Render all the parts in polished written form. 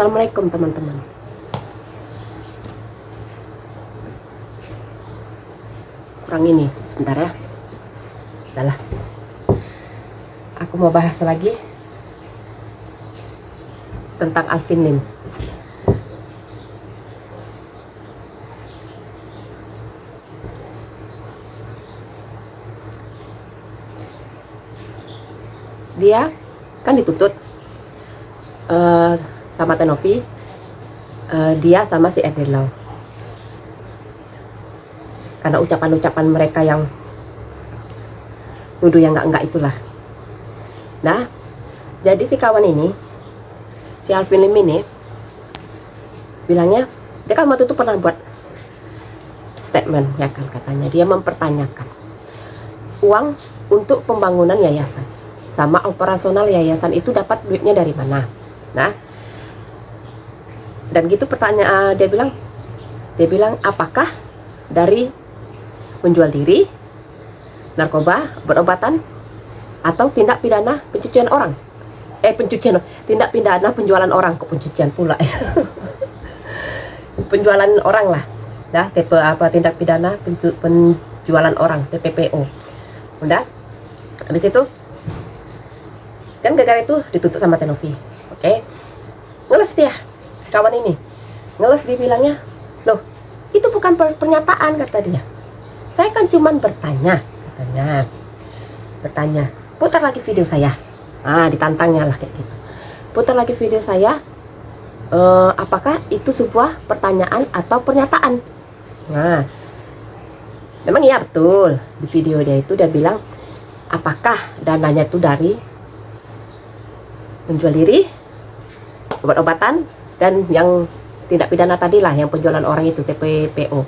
Assalamualaikum teman-teman. Kurang ini, sebentar ya. Udahlah. Aku mau bahas lagi tentang Alvin Lim. Dia kan dituntut sama Tenovi, dia sama si Edelau, karena ucapan-ucapan mereka yang nuduh yang enggak itulah. Nah, jadi si kawan ini, si Alvin Lim ini bilangnya, dia kan waktu itu pernah buat statement ya kan, katanya dia mempertanyakan uang untuk pembangunan yayasan sama operasional yayasan itu dapat duitnya dari mana. Nah, dan gitu pertanyaan dia bilang apakah dari menjual diri, narkoba, berobatan, atau tindak pidana pencucian orang, tindak pidana penjualan orang, kok pencucian pula ya. Penjualan orang lah, dah tindak pidana penjualan orang, TPPO. Udah, habis itu kan gara-gara itu ditutup sama Tenovi. Oke. Ngeles dia, si kawan ini ngeles, dia bilangnya, loh itu bukan pernyataan, kata dia, saya kan cuman bertanya, katanya, putar lagi video saya. Ditantangnya lah kayak gitu, putar lagi video saya, apakah itu sebuah pertanyaan atau pernyataan. Nah, memang iya betul, di video dia itu dia bilang apakah dananya itu dari menjual diri, obat-obatan, dan yang tindak pidana tadi lah, yang penjualan orang itu, TPPO.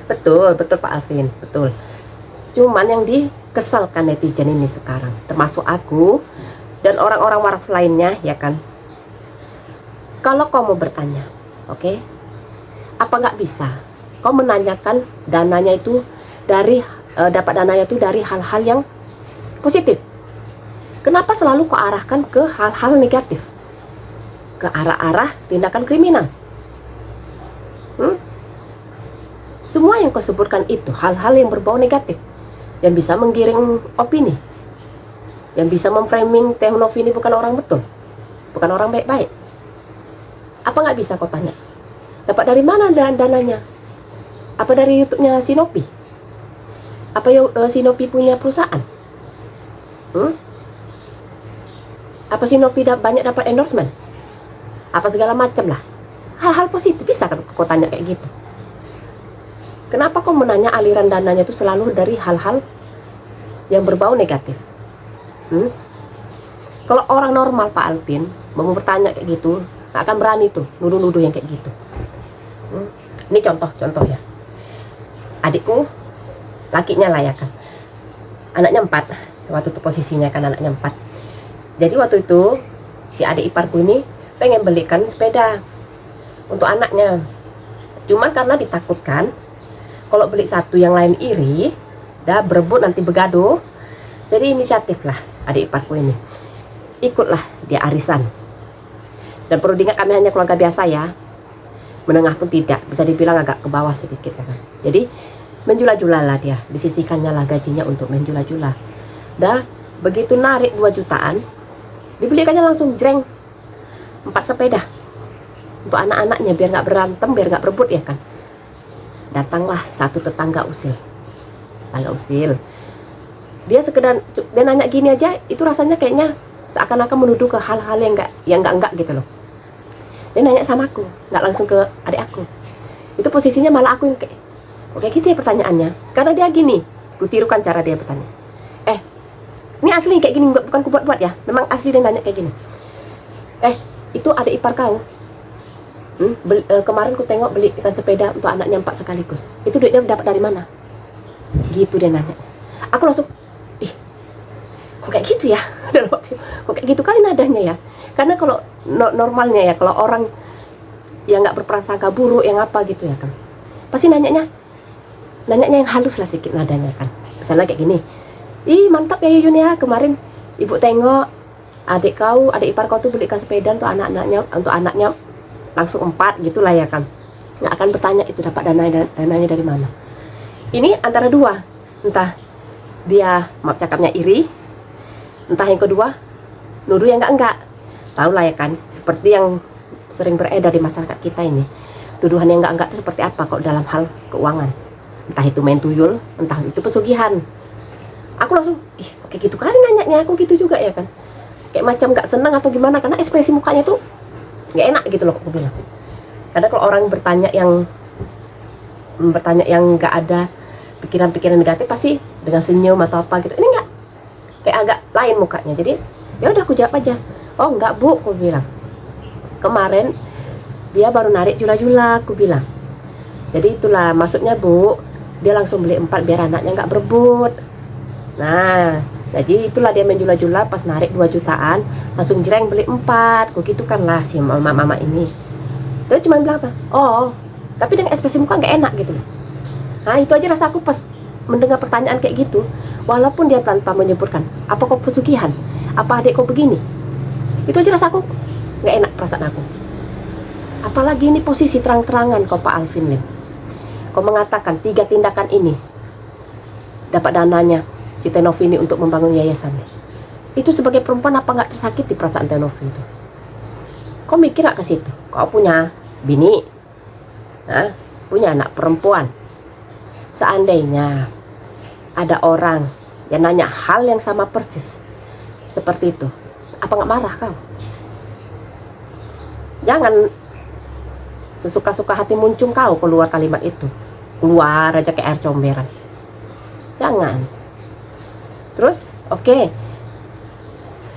Betul Pak Alvin, betul. Cuman yang dikesalkan netizen ini sekarang, termasuk aku dan orang-orang waras lainnya ya kan, kalau kau mau bertanya, oke, apa nggak bisa kau menanyakan dananya itu dari dapat dananya itu dari hal-hal yang positif? Kenapa selalu kau arahkan ke hal-hal negatif, ke arah-arah tindakan kriminal? Semua yang kau sebutkan itu hal-hal yang berbau negatif, yang bisa menggiring opini, yang bisa memframing Tenovi ini bukan orang betul, bukan orang baik-baik. Apa nggak bisa kau tanya, dapat dari mana dananya? Apa dari YouTube-nya Shinopi? Apa Shinopi punya perusahaan? Apa Shinopi banyak dapat endorsement? Apa segala macam lah. Hal-hal positif bisa kan kau tanya kayak gitu. Kenapa kau menanya aliran dananya itu selalu dari hal-hal yang berbau negatif? Kalau orang normal Pak Alvin mau bertanya kayak gitu, gak akan berani tuh nuduh-nuduh yang kayak gitu. Ini contoh ya. Adikku, lakinya lah ya kan, anaknya 4. Waktu itu posisinya kan anaknya 4. Jadi waktu itu si adik iparku ini pengen belikan sepeda untuk anaknya. Cuman karena ditakutkan kalau beli satu yang lain iri, berebut nanti begaduh. Jadi inisiatif lah adik iparku ini, ikutlah dia arisan. Dan perlu diingat kami hanya keluarga biasa ya, menengah pun tidak, bisa dibilang agak ke bawah sedikit ya kan. Jadi menjula-jula lah dia, disisihkannya lah gajinya untuk menjula-jula. Begitu narik 2 jutaan, dibelikannya langsung jreng 4 sepeda untuk anak-anaknya, biar nggak berantem, biar nggak berebut ya kan. Datanglah satu tetangga usil, dia sekedar dia nanya gini aja, itu rasanya kayaknya seakan-akan menuduh ke hal-hal yang enggak gitu loh. Dia nanya sama aku, nggak langsung ke adik aku. Itu posisinya malah aku yang kayak gitu ya pertanyaannya, karena dia gini, ku tirukan cara dia bertanya. Ini asli kayak gini, bukan ku buat-buat ya, memang asli dia nanya kayak gini. Itu adik ipar kau, kemarin ku tengok belikan sepeda untuk anaknya 4 sekaligus, itu duitnya dapat dari mana? Gitu dia nanya. Aku langsung, kok kayak gitu ya? Kok kayak gitu kali nadanya ya? Karena kalau normalnya ya, kalau orang yang nggak berprasangka buruk yang apa gitu ya kan, pasti nanyanya yang halus lah sedikit nadanya kan. Misalnya kayak gini, ih mantap ya Yuyun ya, kemarin ibu tengok adik ipar kau tuh belikan sepeda untuk anaknya langsung 4 gitulah ya kan. Nggak akan bertanya itu dapat dananya dari mana. Ini antara dua, entah dia maaf cakapnya iri, entah yang kedua nuduh yang enggak. Tahu lah ya kan, seperti yang sering beredar di masyarakat kita ini, tuduhan yang enggak itu seperti apa kok dalam hal keuangan, entah itu main tuyul, entah itu pesugihan. Aku langsung kayak gitu kali nanyanya, aku gitu juga ya kan, kayak macam nggak senang atau gimana, karena ekspresi mukanya tuh nggak enak gitu loh aku bilang. Karena kalau orang bertanya yang nggak ada pikiran-pikiran negatif, pasti dengan senyum atau apa gitu. Ini nggak, kayak agak lain mukanya. Jadi ya udah aku jawab aja, oh enggak bu, aku bilang, kemarin dia baru narik jula-jula, aku bilang. Jadi itulah maksudnya bu, dia langsung beli 4 biar anaknya nggak berebut. Nah jadi itulah dia main jula-jula, pas narik 2 jutaan langsung jreng beli 4. Aku gitu kan lah si mama ini. Dia cuma bilang apa, oh tapi dengan ekspresi muka nggak enak gitu. Nah itu aja rasaku pas mendengar pertanyaan kayak gitu, walaupun dia tanpa menyebutkan apa kau pesugihan, apa adik kau begini, itu aja rasaku nggak enak perasaan aku. Apalagi ini posisi terang-terangan kau Pak Alvin Lim, kau mengatakan 3 tindakan ini dapat dananya si Tenovi ini untuk membangun yayasan. Itu sebagai perempuan apa nggak tersakiti perasaan Tenovi itu? Kau mikir gak ke situ? Kau punya bini, nah, punya anak perempuan. Seandainya ada orang yang nanya hal yang sama persis seperti itu, apa nggak marah kau? Jangan sesuka-suka hati muncung kau keluar kalimat itu, keluar aja kayak air comberan. Jangan. Terus oke,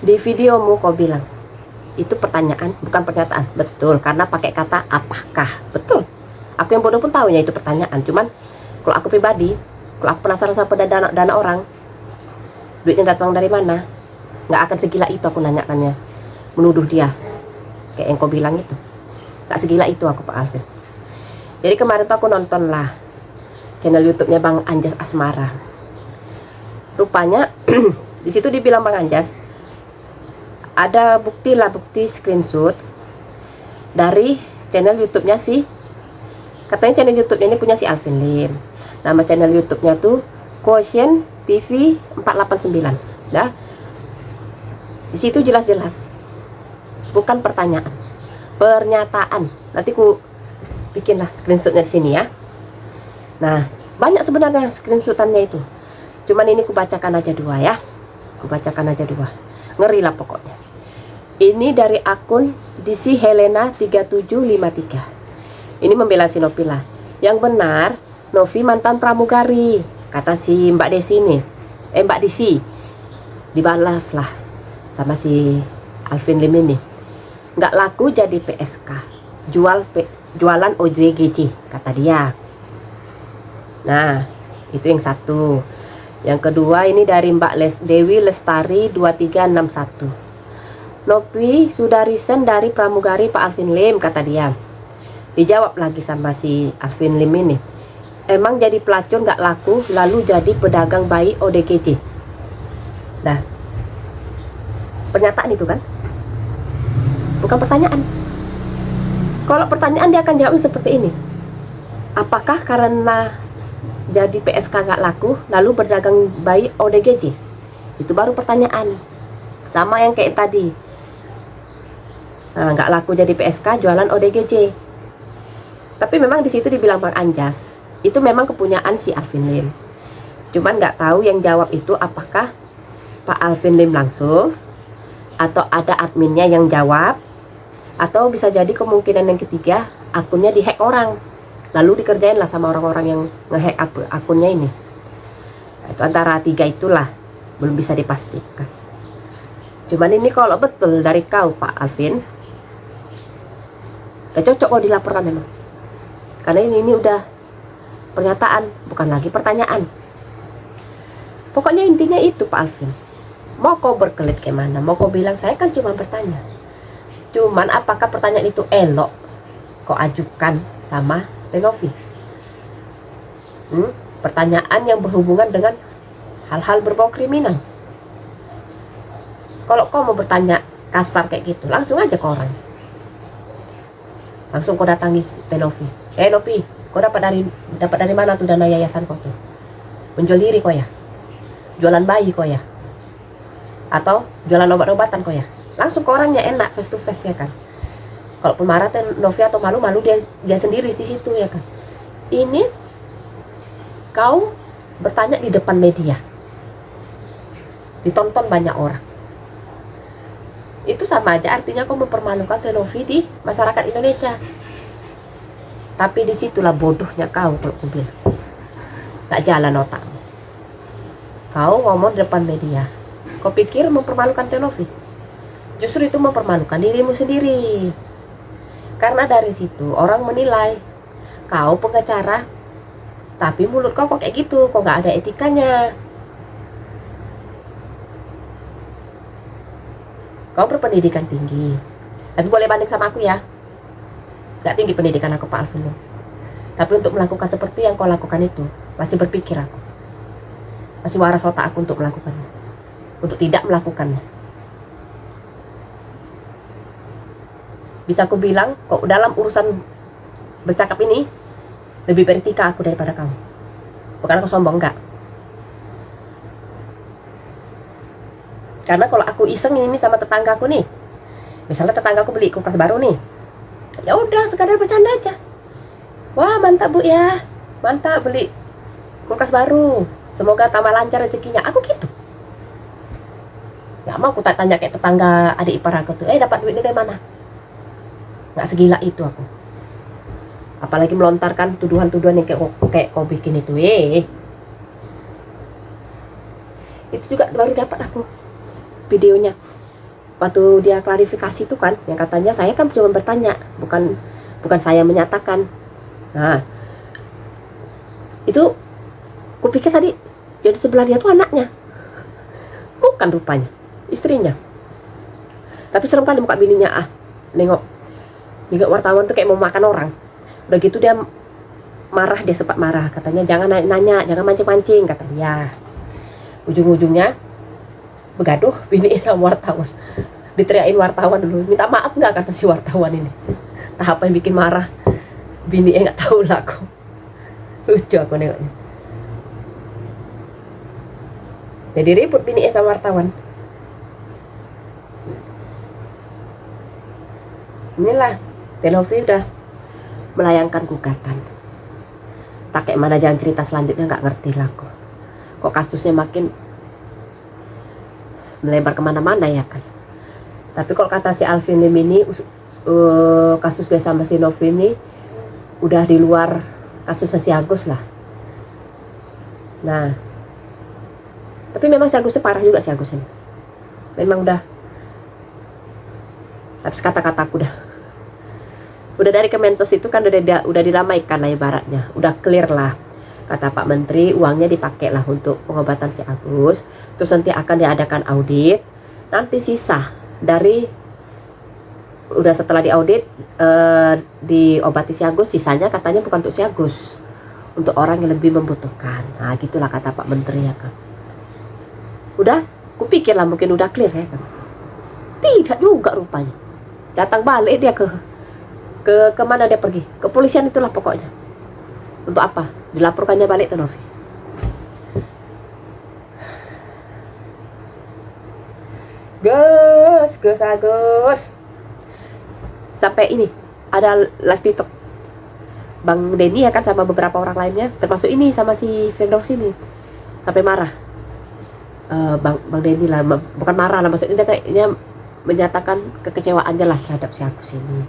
di videomu kau bilang itu pertanyaan bukan pernyataan, betul, karena pakai kata apakah, betul. Aku yang bodoh pun tahunya itu pertanyaan. Cuman kalau aku pribadi, kalau aku penasaran sama dana orang, duitnya datang dari mana, nggak akan segila itu aku nanyakannya, menuduh dia kayak yang kau bilang itu. Nggak segila itu aku Pak Alvin. Jadi kemarin tuh aku nonton lah channel YouTube-nya Bang Anjas Asmara. Rupanya di situ dibilang Bang Anjas ada bukti screenshot dari channel YouTube-nya si, katanya channel YouTube-nya ini punya si Alvin Lim. Nama channel YouTube-nya tuh Quotient TV 489. Dah. Di situ jelas-jelas bukan pertanyaan, pernyataan. Nanti ku bikinlah screenshotnya di sini ya. Nah, banyak sebenarnya screenshotannya itu. Cuman ini ku bacakan aja 2 ya. Ku bacakan aja 2. Ngeri lah pokoknya. Ini dari akun DC Helena 3753. Ini membela si Novi lah. Yang benar, Novi mantan pramugari, kata si Mbak Desi ini. Mbak Desi. Dibalas lah sama si Alvin Lim ini. Nggak laku jadi PSK. Jualan ODGJ, kata dia. Nah, itu yang satu. Yang kedua ini dari Mbak Dewi Lestari 2361. Novi sudah resign dari pramugari Pak Alvin Lim, kata dia. Dijawab lagi sama si Alvin Lim ini, emang jadi pelacur nggak laku, lalu jadi pedagang bayi ODGJ. Nah, pernyataan itu kan bukan pertanyaan. Kalau pertanyaan dia akan jawab seperti ini, apakah karena jadi PSK nggak laku lalu berdagang bayi ODGJ? Itu baru pertanyaan. Sama yang kayak tadi, nah, nggak laku jadi PSK, jualan ODGJ. Tapi memang di situ dibilang Bang Anjas itu memang kepunyaan si Alvin Lim. Cuman nggak tahu yang jawab itu apakah Pak Alvin Lim langsung atau ada adminnya yang jawab, atau bisa jadi kemungkinan yang ketiga akunnya dihack orang, lalu dikerjain lah sama orang-orang yang ngehack akunnya ini. Nah, itu antara 3 itulah, belum bisa dipastikan. Cuman ini kalau betul dari kau Pak Alvin, gak cocok kalau dilaporkan memang. Karena ini udah pernyataan, bukan lagi pertanyaan. Pokoknya intinya itu Pak Alvin. Mau kau berkelit kayak mana, mau kau bilang saya kan cuma bertanya. Cuman apakah pertanyaan itu elok kau ajukan sama Tenovi? Pertanyaan yang berhubungan dengan hal-hal berbau kriminal. Kalau kau mau bertanya kasar kayak gitu, langsung aja ke orang. Langsung kau datangi Novi. Novi, kau dapat dari mana tuh dana yayasan kau tuh? Menjual diri kau ya? Jualan bayi kau ya? Atau jualan obat-obatan kau ya? Langsung ke orangnya, enak, face to face ya kan. Kalau pemarah Novi atau malu-malu dia sendiri di situ ya kan. Ini kau bertanya di depan media, ditonton banyak orang. Itu sama aja artinya kau mempermalukan Novi di masyarakat Indonesia. Tapi disitulah bodohnya kau kalau kau bilang gak jalan otakmu. Kau ngomong di depan media, kau pikir mempermalukan Novi? Justru itu mempermalukan dirimu sendiri. Karena dari situ orang menilai kau pengacara, tapi mulut kau kok kayak gitu, kok gak ada etikanya. Kau berpendidikan tinggi, tapi boleh banding sama aku ya. Gak tinggi pendidikan aku Pak Alvin. Tapi untuk melakukan seperti yang kau lakukan itu, masih berpikir aku. Masih waras otak aku untuk melakukannya. Untuk tidak melakukannya. Bisa aku bilang, kok dalam urusan bercakap ini, lebih beretika aku daripada kamu. Bukan aku sombong, enggak. Karena kalau aku iseng ini sama tetanggaku nih, misalnya tetanggaku beli kulkas baru nih, ya udah sekadar bercanda aja. Wah mantap bu ya, mantap beli kulkas baru, semoga tambah lancar rezekinya. Aku gitu. Nggak mau aku tanya kayak tetangga adik ipar aku tuh, dapat duit ini dari mana? Nggak segila itu aku. Apalagi melontarkan tuduhan-tuduhan yang kayak kau bikin itu. Itu juga baru dapat aku videonya. Waktu dia klarifikasi itu kan, yang katanya saya kan cuma bertanya, bukan saya menyatakan. Nah, itu kupikir tadi yang di sebelah dia tuh anaknya, bukan rupanya istrinya. Tapi serem kali muka bininya. Nengok wartawan tuh kayak mau makan orang. Udah gitu dia marah, dia sempat marah, katanya jangan nanya, jangan mancing-mancing katanya. Ujung-ujungnya begaduh bini sama wartawan. Diteriakin wartawan dulu, minta maaf nggak kata si wartawan ini. Tahap yang bikin marah bini nggak tahu lah aku. Lucu aku nengoknya. Jadi ribut bini sama wartawan. Inilah Novi udah melayangkan gugatan. Tak kayak mana jalan cerita selanjutnya nggak ngerti lah kok. Kok kasusnya makin melebar kemana-mana ya kan. Tapi kalau kata si Alvin Lim ini, kasus dia sama si Novi ini udah di luar kasusnya si Agus lah. Nah, tapi memang si Agusnya parah juga si Agus ini. Memang udah habis kata-kataku dah. Udah dari Kemensos itu kan udah diramaikan lah ibaratnya. Udah clear lah. Kata Pak Menteri, uangnya dipakai lah untuk pengobatan si Agus. Terus nanti akan diadakan audit. Nanti sisa dari udah setelah diaudit diobati si Agus, sisanya katanya bukan untuk si Agus, untuk orang yang lebih membutuhkan. Nah gitulah kata Pak Menteri ya kan. Udah, kupikir lah mungkin udah clear ya kan. Tidak juga rupanya. Datang balik dia ke mana dia pergi? Ke polisian itulah pokoknya. Untuk apa? Dilaporkannya balik ke Novi. Gus Agus. Sampai ini ada live TikTok Bang Denny ya kan sama beberapa orang lainnya, termasuk ini sama si Firdaus ini. Sampai marah. Bang Denny lah, bukan marah lah, maksudnya kayaknya menyatakan kekecewaannya lah terhadap si Agus ini.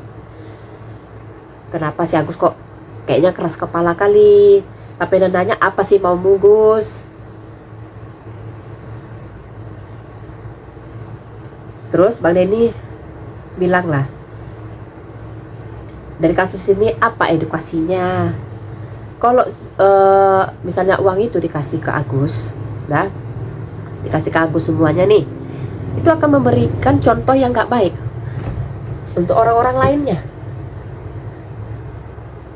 Kenapa si Agus kok kayaknya keras kepala kali. Tapi nanya apa sih mau Gus? Terus Bang Denny bilang lah, dari kasus ini apa edukasinya? Kalau misalnya uang itu dikasih ke Agus, nah dikasih ke Agus semuanya nih, itu akan memberikan contoh yang gak baik untuk orang-orang lainnya.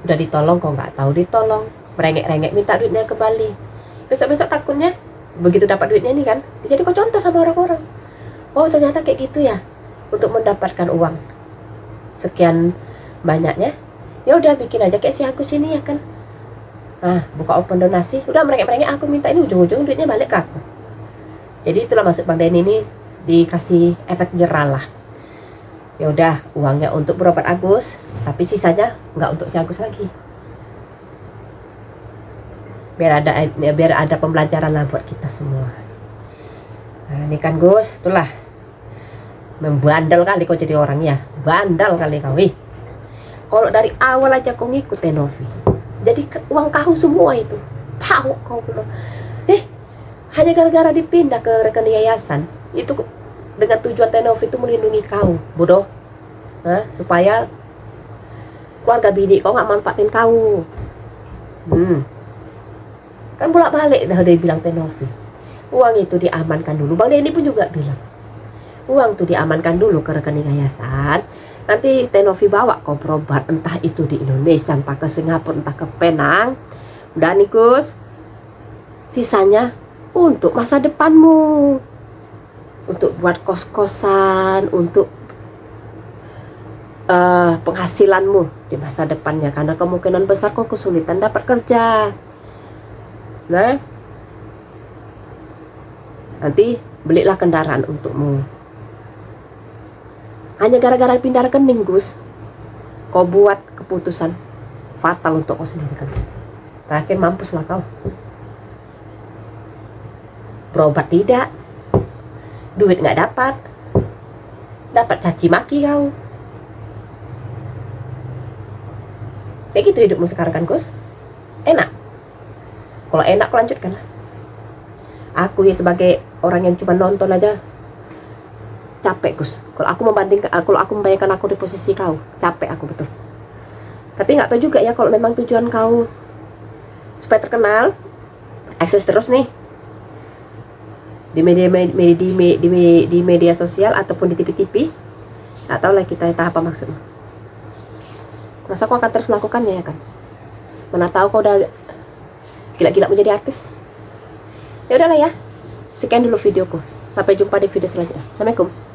Udah ditolong kok nggak tahu ditolong, merengek-rengek minta duitnya kembali. Besok-besok takutnya begitu dapat duitnya nih kan, jadi kok contoh sama orang-orang. Oh ternyata kayak gitu ya, untuk mendapatkan uang sekian banyaknya, ya udah bikin aja kayak si aku sini ya kan. Buka open donasi, udah merengek-merengek aku minta, ini ujung-ujung duitnya balik ke aku. Jadi itulah maksud Bang Denny ini dikasih efek jerah lah. Ya udah, uangnya untuk berobat Agus, tapi sisanya nggak untuk si Agus lagi. Biar ada pembelajaran lah buat kita semua. Nah, ini kan Gus, itulah membandel kali kau jadi orang ya, bandel kali kau. Kalau dari awal aja kau ngikut Tenovi, jadi uang kau semua itu, tahu kau belum? Hanya gara-gara dipindah ke rekening yayasan itu dengan tujuan Tenovi itu melindungi kau, bodoh. Supaya keluarga bini kau nggak manfaatin kau. Kan bolak-balik dah dia bilang Tenovi. Uang itu diamankan dulu. Bang Denny pun juga bilang, uang itu diamankan dulu ke rekening yayasan. Nanti Tenovi bawa kau berobat, entah itu di Indonesia, entah ke Singapura, entah ke Penang. Udah nih Gus, sisanya untuk masa depanmu, untuk buat kos-kosan, untuk penghasilanmu di masa depannya, karena kemungkinan besar kau kesulitan dapat kerja. Nah, nanti belilah kendaraan untukmu. Hanya gara-gara pindah rekening Gus, kau buat keputusan fatal untuk kau sendiri kan. Terakhir mampuslah kau. Berobat tidak, duit nggak dapat caci maki kau. Kayak gitu hidupmu sekarang kan Gus? Enak? Kalau enak kau lanjutkan lah. Aku ya sebagai orang yang cuma nonton aja capek Gus. Kalau aku membayangkan aku di posisi kau, capek aku betul. Tapi nggak tahu juga ya, kalau memang tujuan kau supaya terkenal, akses terus nih di media sosial ataupun di TV, nggak tahu lah kita apa maksudnya. Masa kau akan terus melakukannya ya kan? Mana tahu kau udah gila-gila menjadi artis. Ya udahlah ya, sekian dulu videoku, sampai jumpa di video selanjutnya. Assalamualaikum.